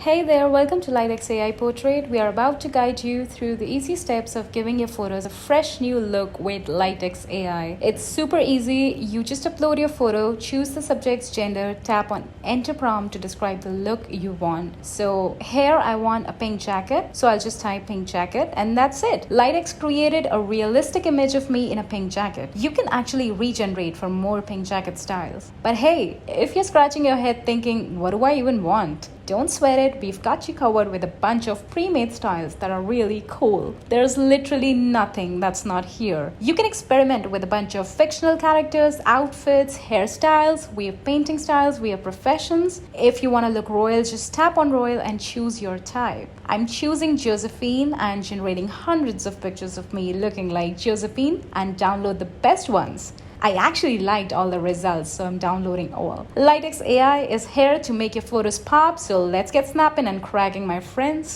Hey there, welcome to LightX AI Portrait. We are about to guide you through the easy steps of giving your photos a fresh new look with LightX AI. It's super easy. You just upload your photo, choose the subject's gender, tap on enter prompt to describe the look you want. So here I want a pink jacket, so I'll just type pink jacket and that's it. LightX created a realistic image of me in a pink jacket. You can actually regenerate for more pink jacket styles. But hey, if you're scratching your head thinking, what do I even want? Don't sweat it, we've got you covered with a bunch of pre-made styles that are really cool. There's literally nothing that's not here. You can experiment with a bunch of fictional characters, outfits, hairstyles, we have painting styles, we have professions. If you want to look royal, just tap on royal and choose your type. I'm choosing Josephine and generating hundreds of pictures of me looking like Josephine and download the best ones. I actually liked all the results, so I'm downloading all. LightX AI is here to make your photos pop, so let's get snapping and cracking, my friends.